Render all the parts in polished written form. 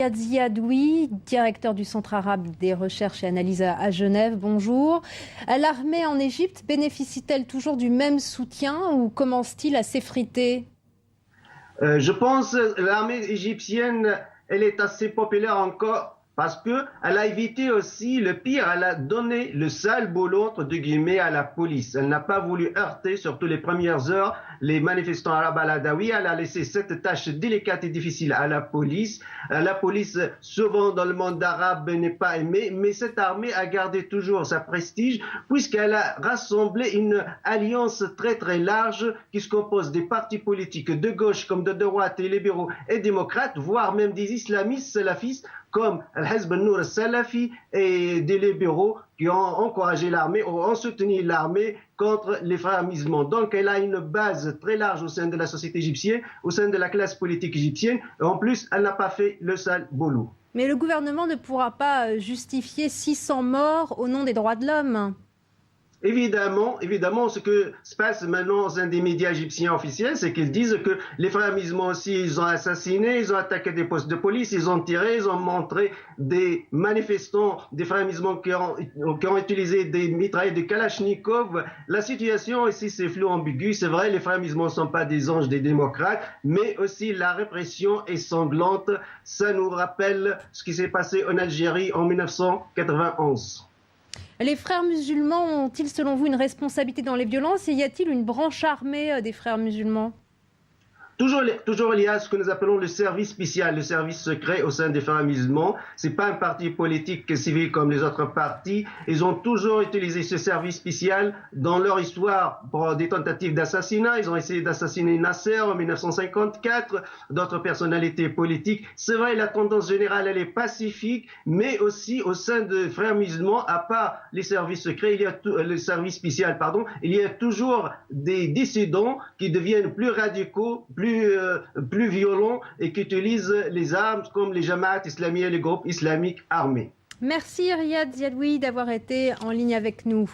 Riyad Ziadoui, directeur du Centre arabe des recherches et analyses à Genève, bonjour. L'armée en Égypte bénéficie-t-elle toujours du même soutien ou commence-t-il à s'effriter? Je pense que l'armée égyptienne, elle est assez populaire encore parce qu'elle a évité aussi le pire, elle a donné le sale boulot entre deux guillemets à la police. Elle n'a pas voulu heurter, surtout les premières heures, les manifestants arabes à Dawi. Elle a laissé cette tâche délicate et difficile à la police. La police, souvent dans le monde arabe, n'est pas aimée, mais cette armée a gardé toujours sa prestige puisqu'elle a rassemblé une alliance très très large qui se compose des partis politiques de gauche comme de droite et libéraux et démocrates, voire même des islamistes salafistes comme Al-Hizb al-Nour al-Salafi et des libéraux qui ont encouragé l'armée ou ont soutenu l'armée contre les frères musulmans. Donc elle a une base très large au sein de la société égyptienne, au sein de la classe politique égyptienne. Et en plus, elle n'a pas fait le sale boulot. Mais le gouvernement ne pourra pas justifier 600 morts au nom des droits de l'homme. Évidemment, ce que se passe maintenant au sein des médias égyptiens officiels, c'est qu'ils disent que les frères musulmans aussi, ils ont assassiné, ils ont attaqué des postes de police, ils ont tiré, ils ont montré des manifestants, des frères musulmans qui ont utilisé des mitraillettes de Kalachnikov. La situation ici, c'est flou, ambigu. C'est vrai, les frères musulmans ne sont pas des anges, des démocrates, mais aussi la répression est sanglante. Ça nous rappelle ce qui s'est passé en Algérie en 1991. Les frères musulmans ont-ils, selon vous, une responsabilité dans les violences et y a-t-il une branche armée des frères musulmans ? Toujours, il y a ce que nous appelons le service spécial, le service secret au sein des frères musulmans. C'est pas un parti politique civil comme les autres partis. Ils ont toujours utilisé ce service spécial dans leur histoire pour des tentatives d'assassinat. Ils ont essayé d'assassiner Nasser en 1954, d'autres personnalités politiques. C'est vrai, la tendance générale, elle est pacifique, mais aussi au sein des frères musulmans, à part les services secrets, il y a le service spécial, il y a toujours des dissidents qui deviennent plus radicaux, plus violents et qui utilisent les armes comme les Jamaat islamiques et les groupes islamiques armés. Merci Riyad Ziadoui d'avoir été en ligne avec nous.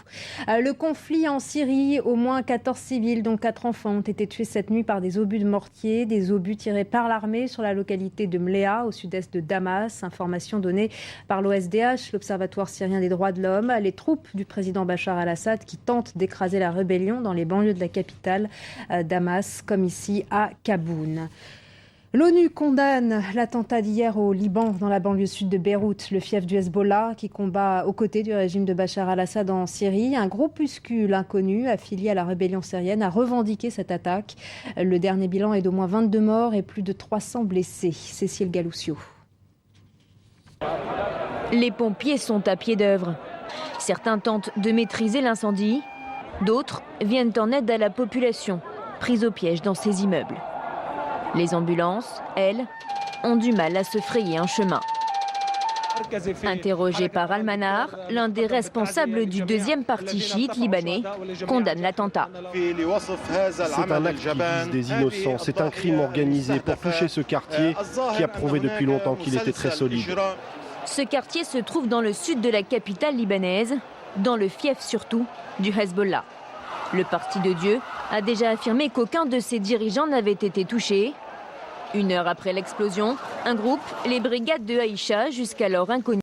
Le conflit en Syrie, au moins 14 civils, dont 4 enfants, ont été tués cette nuit par des obus de mortier, des obus tirés par l'armée sur la localité de Mléa, au sud-est de Damas. Information donnée par l'OSDH, l'Observatoire syrien des droits de l'homme. Les troupes du président Bachar al-Assad qui tentent d'écraser la rébellion dans les banlieues de la capitale, Damas, comme ici à Kaboun. L'ONU condamne l'attentat d'hier au Liban, dans la banlieue sud de Beyrouth, le fief du Hezbollah qui combat aux côtés du régime de Bachar al-Assad en Syrie. Un groupuscule inconnu affilié à la rébellion syrienne a revendiqué cette attaque. Le dernier bilan est d'au moins 22 morts et plus de 300 blessés. Cécile Galoussiou. Les pompiers sont à pied d'œuvre. Certains tentent de maîtriser l'incendie, d'autres viennent en aide à la population, prise au piège dans ces immeubles. Les ambulances, elles, ont du mal à se frayer un chemin. Interrogé par Al-Manar, l'un des responsables du deuxième parti chiite libanais condamne l'attentat. C'est un acte qui vise des innocents, c'est un crime organisé pour toucher ce quartier qui a prouvé depuis longtemps qu'il était très solide. Ce quartier se trouve dans le sud de la capitale libanaise, dans le fief surtout du Hezbollah. Le Parti de Dieu a déjà affirmé qu'aucun de ses dirigeants n'avait été touché. 1 heure après l'explosion, un groupe, les brigades de Haïcha, jusqu'alors inconnues,